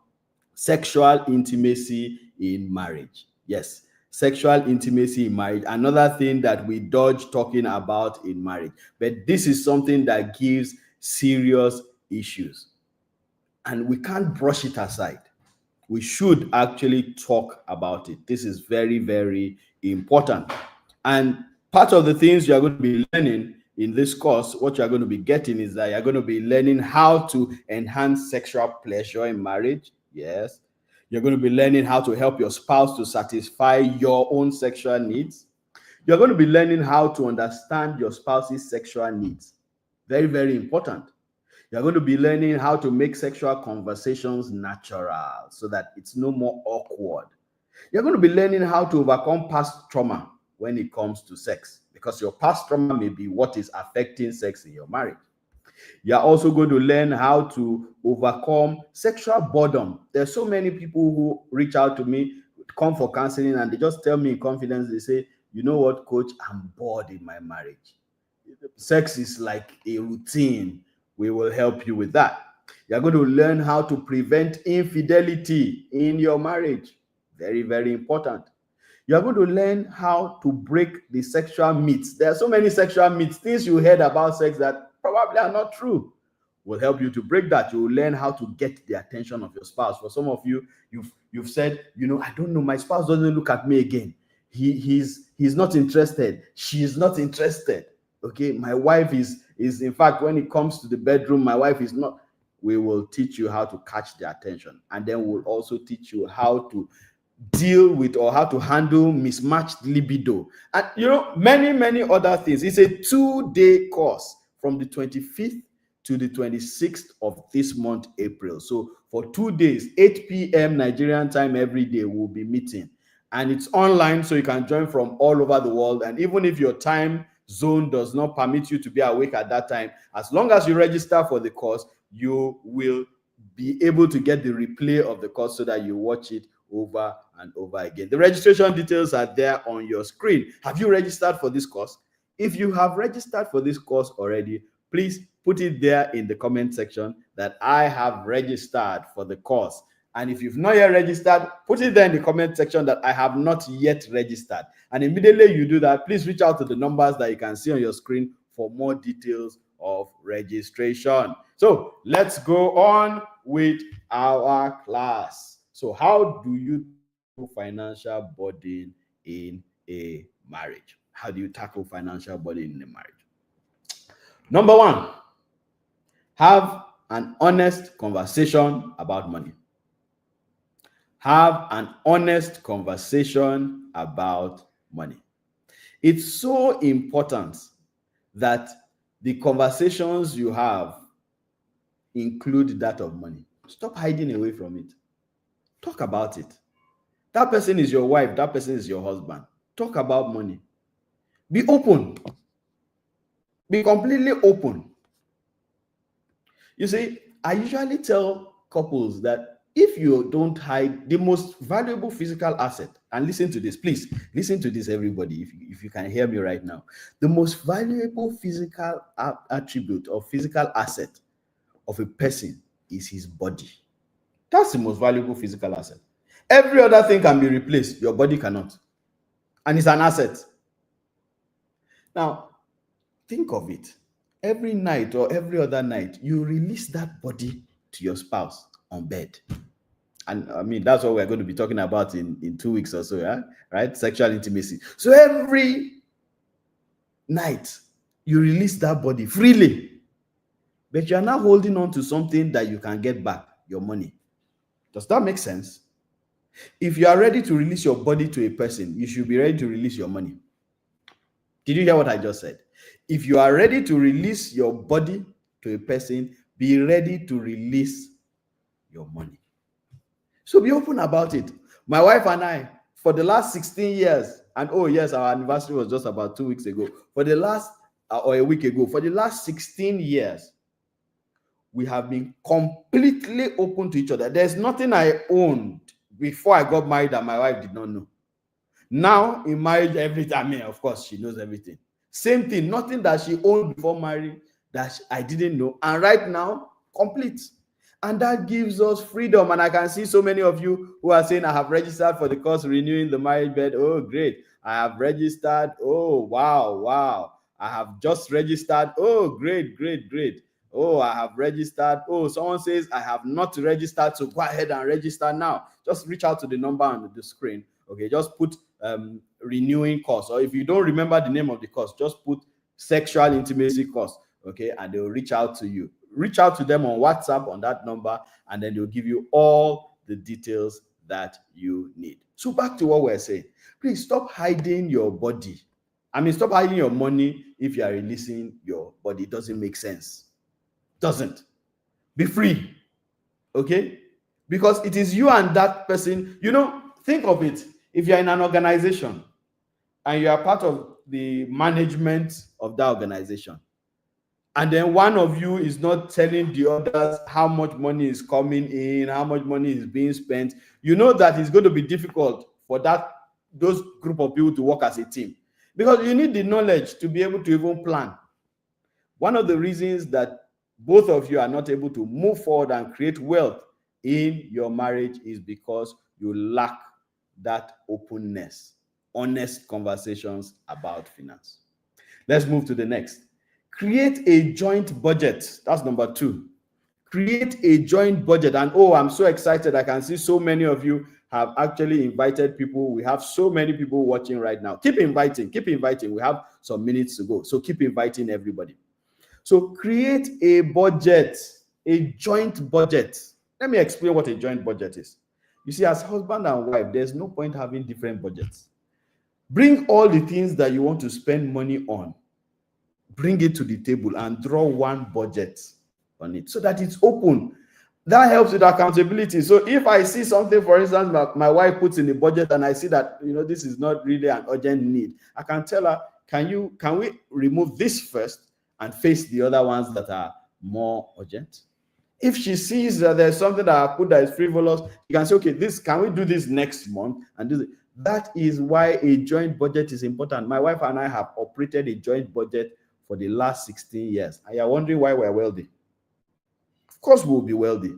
sexual intimacy in marriage. Yes, sexual intimacy in marriage, another thing that we dodge talking about in marriage. But this is something that gives serious issues, and we can't brush it aside. We should actually talk about it. This is very, very important. And part of the things you are going to be learning in this course, what you're going to be getting is that you're going to be learning how to enhance sexual pleasure in marriage. Yes. You're going to be learning how to help your spouse to satisfy your own sexual needs. You're going to be learning how to understand your spouse's sexual needs. Very, very important. You're going to be learning how to make sexual conversations natural so that it's no more awkward. You're going to be learning how to overcome past trauma when it comes to sex, because your past trauma may be what is affecting sex in your marriage. You're also going to learn how to overcome sexual boredom. There's so many people who reach out to me, come for counseling, and they just tell me in confidence, they say, you know what, coach, I'm bored in my marriage. Sex is like a routine. We will help you with that. You're going to learn how to prevent infidelity in your marriage. Very, very important. You're going to learn how to break the sexual myths. There are so many sexual myths, things you heard about sex that probably are not true. We'll help you to break that. You will learn how to get the attention of your spouse. For some of you, you've said, I don't know, my spouse doesn't look at me again. He's not interested. She is not interested. Okay, my wife is in fact, when it comes to the bedroom, my wife is not. We will teach you how to catch their attention, and then we'll also teach you how to deal with or how to handle mismatched libido, and many other things. It's a 2-day course from the 25th to the 26th of this month, April. So for 2 days, 8 p.m. Nigerian time every day, we'll be meeting, and it's online, so you can join from all over the world. And even if your time zone does not permit you to be awake at that time, as long as you register for the course, you will be able to get the replay of the course so that you watch it over and over again. The registration details are there on your screen. Have you registered for this course? If you have registered for this course already, please put it there in the comment section that I have registered for the course. And if you've not yet registered, put it there in the comment section that I have not yet registered. And immediately you do that, please reach out to the numbers that you can see on your screen for more details of registration. So let's go on with our class. So how do you tackle financial burden in a marriage? How do you tackle financial burden in a marriage? Number one, have an honest conversation about money. Have an honest conversation about money. It's so important that the conversations you have include that of money. Stop hiding away from it. Talk about it. That person is your wife. That person is your husband. Talk about money. Be open. Be completely open. You see, I usually tell couples that if you don't hide the most valuable physical asset, and listen to this, please listen to this, everybody, if you can hear me right now, the most valuable physical attribute or physical asset of a person is his body. That's the most valuable physical asset. Every other thing can be replaced, your body cannot, and it's an asset. Now, think of it. Every night or every other night, you release that body to your spouse on bed. And I mean, that's what we're going to be talking about in 2 weeks or so, yeah? Right? Sexual intimacy. So every night, you release that body freely. But you're now holding on to something that you can get back, your money. Does that make sense? If you are ready to release your body to a person, you should be ready to release your money. Did you hear what I just said? If you are ready to release your body to a person, be ready to release your money. So be open about it. My wife and I, for the last 16 years, and oh yes, our anniversary was just about 2 weeks ago. For the last, or a week ago, for the last 16 years, we have been completely open to each other. There's nothing I owned before I got married that my wife did not know. Now, in marriage, everything, I mean, of course, she knows everything. Same thing, nothing that she owned before marriage that I didn't know. And right now, complete. And that gives us freedom. And I can see so many of you who are saying, I have registered for the course renewing the marriage bed. Oh, great. I have registered. Oh, wow. I have just registered. Oh, great. Oh, I have registered. Oh, someone says, I have not registered. So go ahead and register now. Just reach out to the number on the screen. Okay, just put renewing course, or if you don't remember the name of the course, just put sexual intimacy course. Okay, and they'll reach out to you. Reach out to them on WhatsApp on that number, and then they'll give you all the details that you need. So back to what we're saying. Please stop hiding your body. I mean, stop hiding your money if you are releasing your body. It doesn't make sense. Doesn't. Be free. Okay? Because it is you and that person. You know, think of it. If you're in an organization and you are part of the management of that organization, and then one of you is not telling the others how much money is coming in, how much money is being spent, you know that it's going to be difficult for those group of people to work as a team, because you need the knowledge to be able to even plan. One of the reasons that both of you are not able to move forward and create wealth in your marriage is because you lack that openness, honest conversations about finance. Let's move to the next. Create a joint budget. That's number 2. Create a joint budget. And oh, I'm so excited. I can see so many of you have actually invited people. We have so many people watching right now. Keep inviting. We have some minutes to go. So keep inviting everybody. So create a budget, a joint budget. Let me explain what a joint budget is. You see, as husband and wife, there's no point having different budgets. Bring all the things that you want to spend money on. Bring it to the table and draw one budget on it so that it's open. That helps with accountability. So if I see something, for instance, that my wife puts in the budget and I see that, this is not really an urgent need, I can tell her, can we remove this first and face the other ones that are more urgent? If she sees that there's something that I put that is frivolous, you can say, okay, can we do this next month and do this? That is why a joint budget is important. My wife and I have operated a joint budget for the last 16 years. And you're wondering why we're wealthy. Of course we'll be wealthy.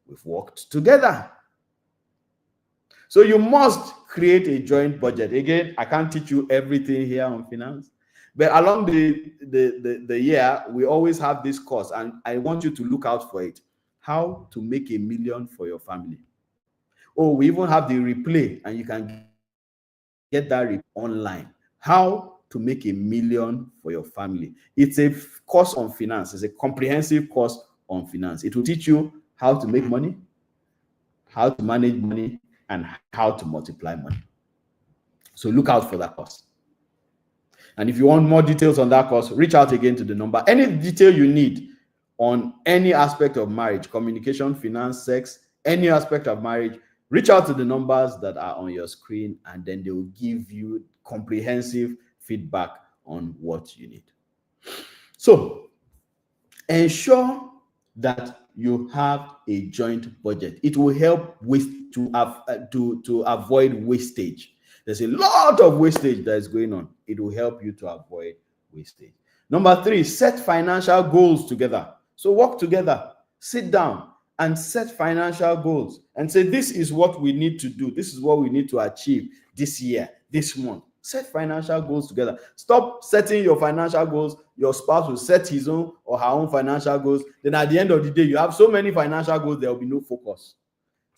We've worked together. So you must create a joint budget. Again, I can't teach you everything here on finance, but along the year, we always have this course, and I want you to look out for it. How to make $1 million for your family. Oh, we even have the replay, and you can get that online. How to make $1 million for your family. It's a course on finance. It's a comprehensive course on finance. It will teach you how to make money, how to manage money, and how to multiply money. So look out for that course. And if you want more details on that course, reach out again to the number. Any detail you need on any aspect of marriage, communication, finance, sex, any aspect of marriage, reach out to the numbers that are on your screen, and then they will give you comprehensive feedback on what you need. So ensure that you have a joint budget. It will help to avoid wastage. There's a lot of wastage that is going on. It will help you to avoid wastage. Number 3, set financial goals together. So work together, sit down and set financial goals and say, this is what we need to do. This is what we need to achieve this year, this month. Set financial goals together. Stop setting your financial goals. Your spouse will set his own or her own financial goals. Then at the end of the day, you have so many financial goals, there will be no focus.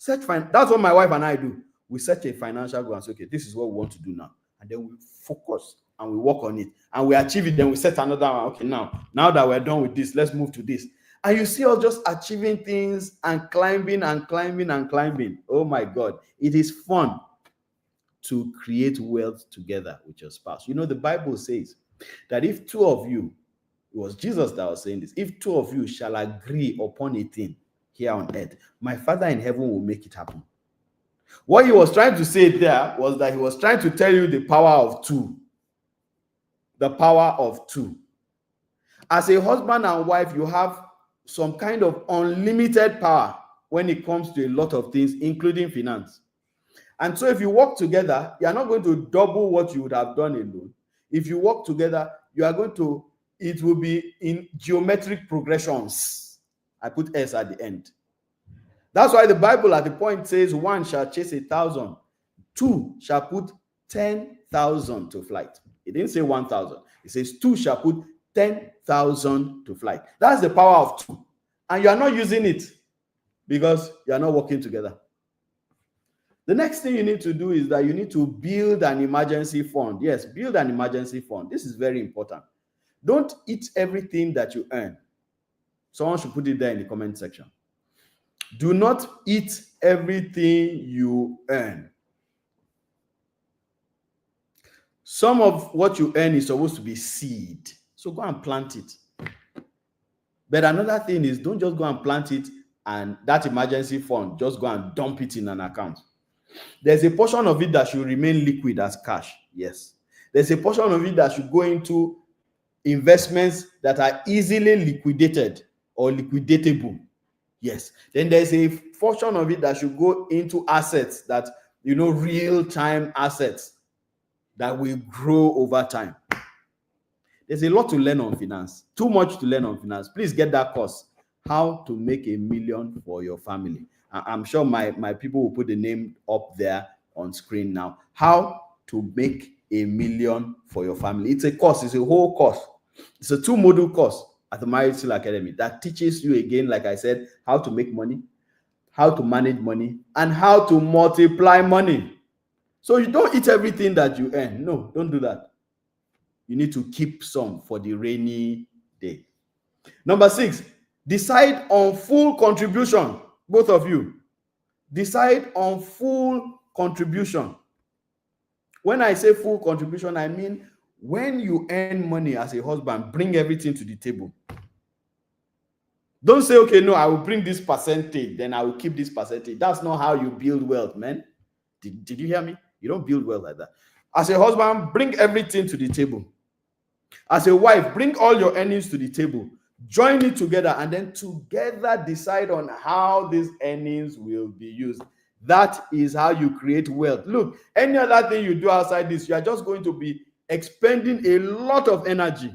That's what my wife and I do. We set a financial goal and say, okay, this is what we want to do now. And then we focus and we work on it and we achieve it. Then we set another one. Okay, now that we're done with this, let's move to this. And you see us just achieving things and climbing and climbing and climbing. Oh my God, it is fun to create wealth together with your spouse. You know, the Bible says that if two of you, it was Jesus that was saying this, if two of you shall agree upon a thing here on earth, my Father in heaven will make it happen. What he was trying to say there was that he was trying to tell you the power of two. The power of two. As a husband and wife, you have some kind of unlimited power when it comes to a lot of things, including finance. And so if you work together, you are not going to double what you would have done alone. If you work together, it will be in geometric progressions. I put S at the end. That's why the Bible at the point says 1 shall chase 1,000, 2 shall put 10,000 to flight. It didn't say 1,000. It says 2 shall put 10,000 to flight. That's the power of 2. And you are not using it because you are not working together. The next thing you need to do is that you need to build an emergency fund. Yes, build an emergency fund. This is very important. Don't eat everything that you earn. Someone should put it there in the comment section. Do not eat everything you earn. Some of what you earn is supposed to be seed. So go and plant it. But another thing is, don't just go and plant it and that emergency fund, just go and dump it in an account. There's a portion of it that should remain liquid as cash. Yes. There's a portion of it that should go into investments that are easily liquidated or liquidatable. Yes. Then there's a portion of it that should go into assets that, real-time assets that will grow over time. There's a lot to learn on finance. Too much to learn on finance. Please get that course. How to make $1 million for your family. I'm sure my people will put the name up there on screen now. How to make $1 million for your family. It's a course. It's a whole course. It's a 2-module course at the Marriage Skill Academy that teaches you, again, like I said, how to make money, how to manage money, and how to multiply money. So you don't eat everything that you earn. No, don't do that. You need to keep some for the rainy day. Number 6, decide on full contribution. Both of you, decide on full contribution. When I say full contribution, I mean when you earn money as a husband, bring everything to the table. Don't say, okay, no, I will bring this percentage, then I will keep this percentage. That's not how you build wealth, man. Did you hear me? You don't build wealth like that. As a husband, bring everything to the table. As a wife, bring all your earnings to the table. Join it together and then together decide on how these earnings will be used. That is how you create wealth. Look, any other thing you do outside this, you are just going to be expending a lot of energy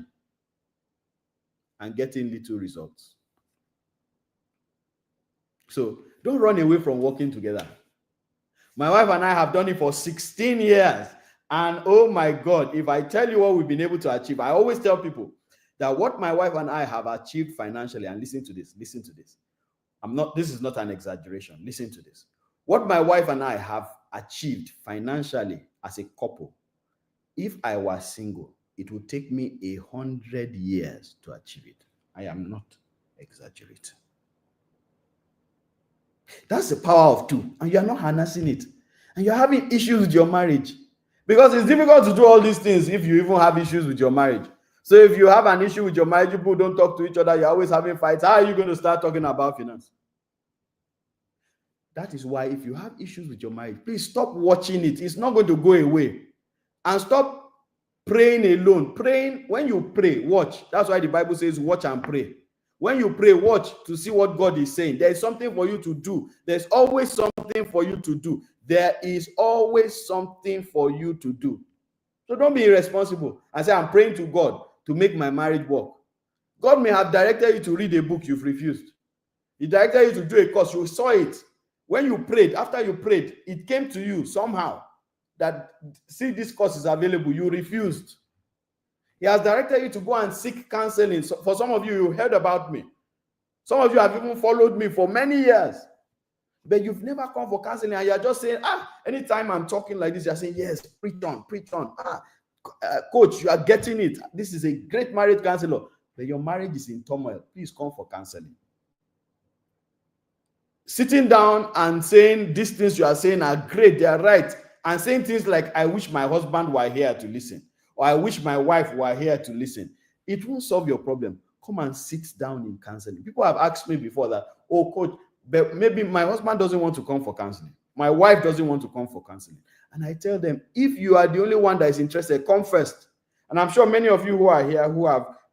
and getting little results. So don't run away from working together. My wife and I have done it for 16 years. And oh my God, if I tell you what we've been able to achieve, I always tell people that what my wife and I have achieved financially, and listen to this. This is not an exaggeration. Listen to this. What my wife and I have achieved financially as a couple, if I was single, it would take me 100 years to achieve it. I am not exaggerating. That's the power of 2, and you are not harnessing it. And you're having issues with your marriage. Because it's difficult to do all these things if you even have issues with your marriage. So if you have an issue with your marriage, people don't talk to each other, you're always having fights, how are you going to start talking about finance? That is why if you have issues with your marriage, please stop watching it. It's not going to go away. And stop praying alone. Praying, when you pray, watch. That's why the Bible says watch and pray. When you pray, watch to see what God is saying. There is something for you to do. There's always something for you to do. There is always something for you to do. So don't be irresponsible and say, I'm praying to God to make my marriage work. God may have directed you to read a book you've refused. He directed you to do a course. You saw it. When you prayed, after you prayed, it came to you somehow that, see, this course is available. You refused. He has directed you to go and seek counseling. So for some of you, you heard about me. Some of you have even followed me for many years. But you've never come for counseling, and you're just saying, anytime I'm talking like this, you're saying, yes, preach on, preach on. Coach, you are getting it. This is a great marriage counselor. But your marriage is in turmoil. Please come for counseling. Sitting down and saying these things you are saying are great, they are right, and saying things like, I wish my husband were here to listen, or I wish my wife were here to listen, it won't solve your problem. Come and sit down in counseling. People have asked me before that, oh, coach, but maybe my husband doesn't want to come for counseling. My wife doesn't want to come for counseling. And I tell them, if you are the only one that is interested, come first. And I'm sure many of you who are here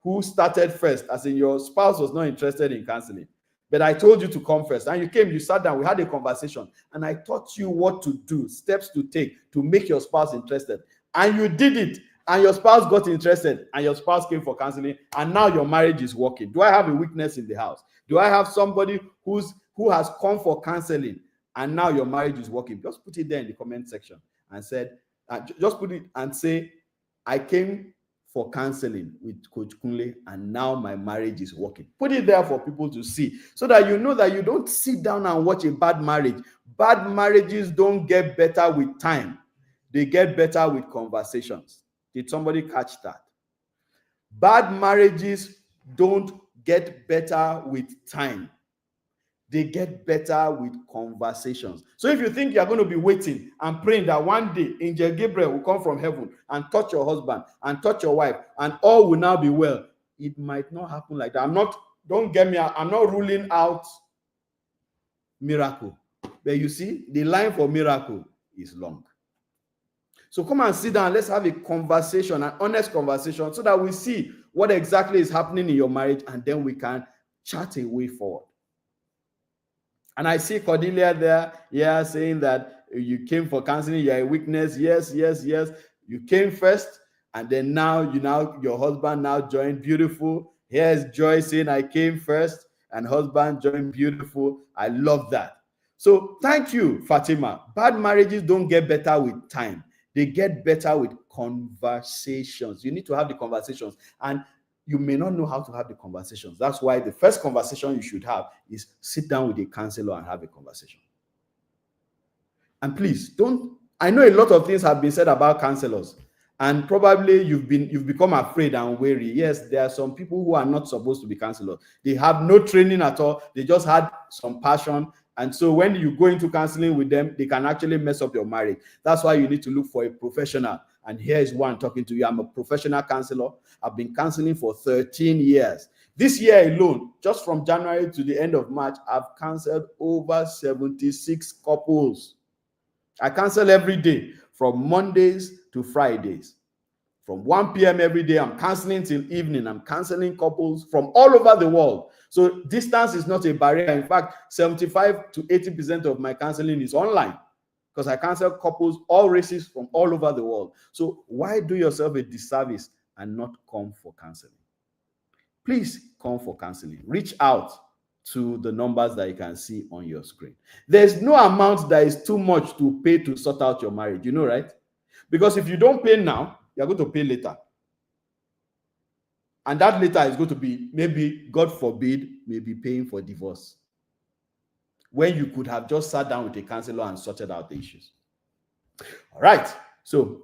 who started first, as in your spouse was not interested in counseling. But I told you to come first. And you came, you sat down, we had a conversation. And I taught you what to do, steps to take to make your spouse interested. And you did it. And your spouse got interested. And your spouse came for counseling. And now your marriage is working. Do I have a weakness in the house? Do I have somebody who has come for counseling and now your marriage is working? Just put it there in the comment section and just put it and say, I came for counseling with Coach Kunle, and now my marriage is working. Put it there for people to see, so that you know that you don't sit down and watch a bad marriage. Bad marriages don't get better with time. They get better with conversations. Did somebody catch that? Bad marriages don't get better with time. They get better with conversations. So if you think you're going to be waiting and praying that one day Angel Gabriel will come from heaven and touch your husband and touch your wife and all will now be well, it might not happen like that. Don't get me, I'm not ruling out miracle. But you see, the line for miracle is long. So come and sit down. Let's have a conversation, an honest conversation, so that we see what exactly is happening in your marriage, and then we can chart a way forward. And I see Cordelia there, saying that you came for counseling, you're a witness. Yes. You came first, and then now your husband now joined. Beautiful. Here's Joy saying, I came first, and husband joined. Beautiful. I love that. So thank you, Fatima. Bad marriages don't get better with time. They get better with conversations. You need to have the conversations, and you may not know how to have the conversations. That's why the first conversation you should have is sit down with a counselor and have a conversation. And please I know a lot of things have been said about counselors, and probably you've become afraid and wary. Yes, there are some people who are not supposed to be counselors. They have no training at all. They just had some passion. And so when you go into counseling with them, they can actually mess up your marriage. That's why you need to look for a professional. And here is one talking to you. I'm a professional counselor. I've been counseling for 13 years. This year alone, just from January to the end of March, I've counseled over 76 couples. I counsel every day from Mondays to Fridays. From 1 p.m. every day, I'm counseling till evening. I'm counseling couples from all over the world. So distance is not a barrier. In fact, 75 to 80% of my counseling is online, because I counsel couples, all races, from all over the world. So why do yourself a disservice and not come for counseling? Please come for counseling. Reach out to the numbers that you can see on your screen. There's no amount that is too much to pay to sort out your marriage, right? Because if you don't pay now, you're going to pay later. And that later is going to be, maybe, God forbid, maybe paying for divorce, when you could have just sat down with a counselor and sorted out the issues. All right, so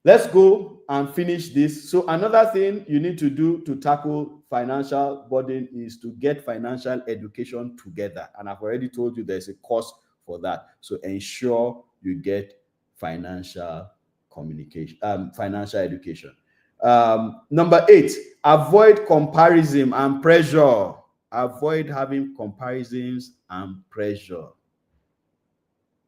let's go and finish this. So another thing you need to do to tackle financial burden is to get financial education together. And I've already told you there's a course for that. So ensure you get financial education. Number 8, avoid comparison and pressure. Avoid having comparisons and pressure.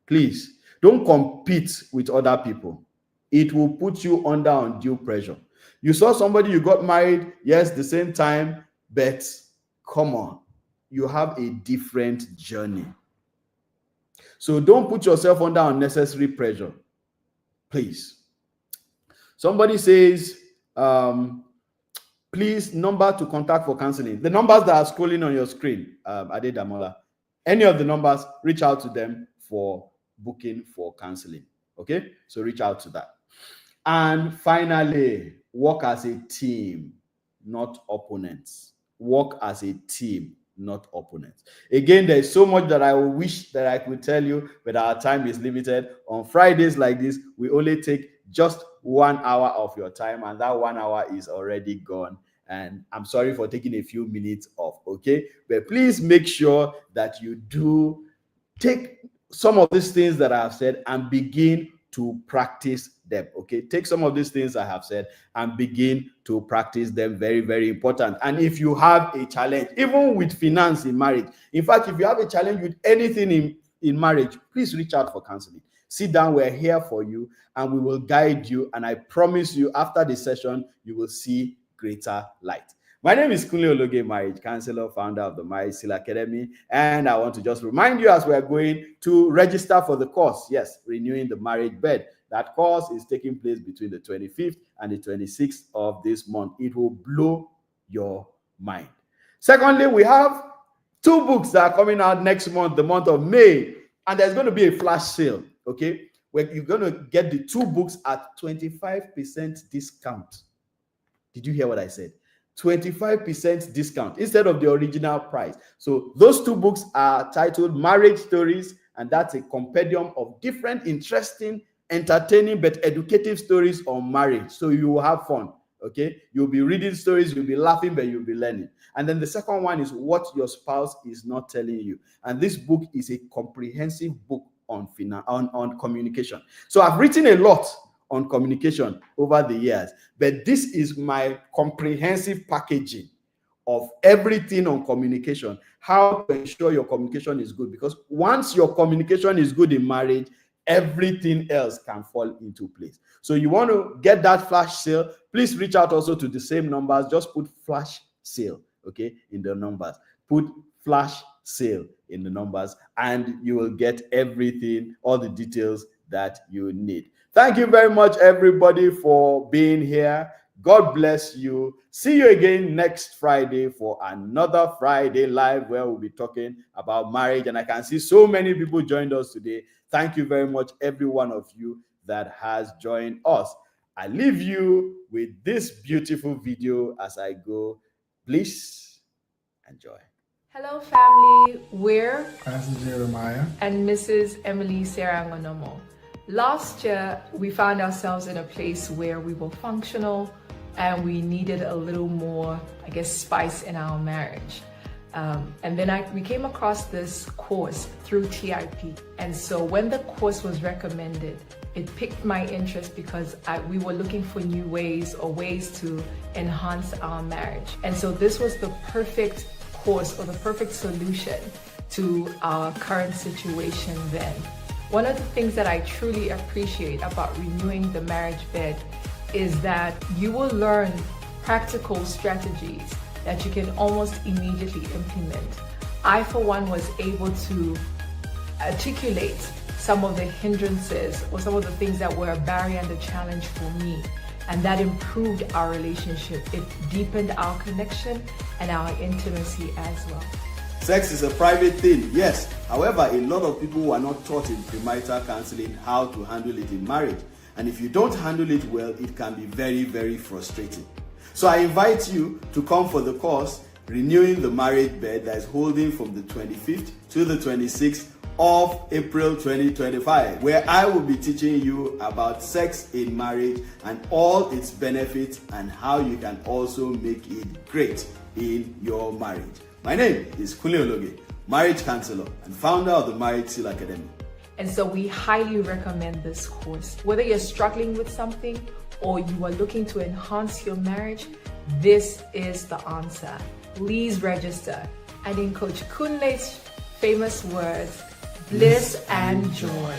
Please, don't compete with other people. It will put you under undue pressure. You saw somebody, you got married, yes, the same time, but come on, you have a different journey. So don't put yourself under unnecessary pressure, please. Somebody says, please, number to contact for counseling. The numbers that are scrolling on your screen, Ade Damola, any of the numbers, reach out to them for booking for counseling. Okay, so reach out to that. And finally, work as a team, not opponents. Work as a team, not opponents. Again, there's so much that I wish that I could tell you, but our time is limited. On Fridays like this, we only take just 1 hour of your time, and that 1 hour is already gone. And I'm sorry for taking a few minutes off, okay? But please make sure that you do take some of these things that I have said and begin to practice them, okay? Take some of these things I have said and begin to practice them. Very, very important. And if you have a challenge, even with finance in marriage, in fact, if you have a challenge with anything in marriage, please reach out for counseling. Sit down, we're here for you, and we will guide you. And I promise you, after the session, you will see greater light. My name is Kunle Ologe, marriage counselor, founder of the Marriage Seal Academy. And I want to just remind you as we are going to register for the course. Yes, renewing the marriage bed. That course is taking place between the 25th and the 26th of this month. It will blow your mind. Secondly, we have 2 books that are coming out next month, the month of May. And there's going to be a flash sale, okay? Where you're going to get the 2 books at 25% discount. Did you hear what I said? 25% discount instead of the original price. So those 2 books are titled Marriage Stories, and that's a compendium of different interesting, entertaining, but educative stories on marriage. So you will have fun, okay? You'll be reading stories, you'll be laughing, but you'll be learning. And then the second one is What Your Spouse Is Not Telling You. And this book is a comprehensive book on communication. So I've written a lot on communication over the years, but this is my comprehensive packaging of everything on communication, how to ensure your communication is good, because once your communication is good in marriage, everything else can fall into place. So you want to get that flash sale, please reach out also to the same numbers. Just put flash sale, okay, in the numbers. Put flash sale in the numbers, and you will get everything, all the details that you need. Thank you very much, everybody, for being here. God bless you. See you again next Friday for another Friday Live, where we'll be talking about marriage. And I can see so many people joined us today. Thank you very much, every one of you that has joined us. I leave you with this beautiful video as I go. Please enjoy. Hello, family. We're Pastor Jeremiah and Mrs. Emily Serangonomo. Last year, we found ourselves in a place where we were functional and we needed a little more, I guess, spice in our marriage. And then we came across this course through TIP. And so when the course was recommended, it piqued my interest because we were looking for new ways to enhance our marriage. And so this was the perfect course or the perfect solution to our current situation then. One of the things that I truly appreciate about renewing the marriage bed is that you will learn practical strategies that you can almost immediately implement. I, for one, was able to articulate some of the hindrances or some of the things that were a barrier and a challenge for me, and that improved our relationship. It deepened our connection and our intimacy as well. Sex is a private thing, yes. However, a lot of people are not taught in premarital counseling how to handle it in marriage. And if you don't handle it well, it can be very, very frustrating. So I invite you to come for the course, Renewing the Marriage Bed, that is holding from the 25th to the 26th of April 2025, where I will be teaching you about sex in marriage and all its benefits and how you can also make it great in your marriage. My name is Kunle Ologe, marriage counselor and founder of the Marriage Seal Academy. And so we highly recommend this course. Whether you're struggling with something or you are looking to enhance your marriage, this is the answer. Please register. And in Coach Kunle's famous words, bliss and joy.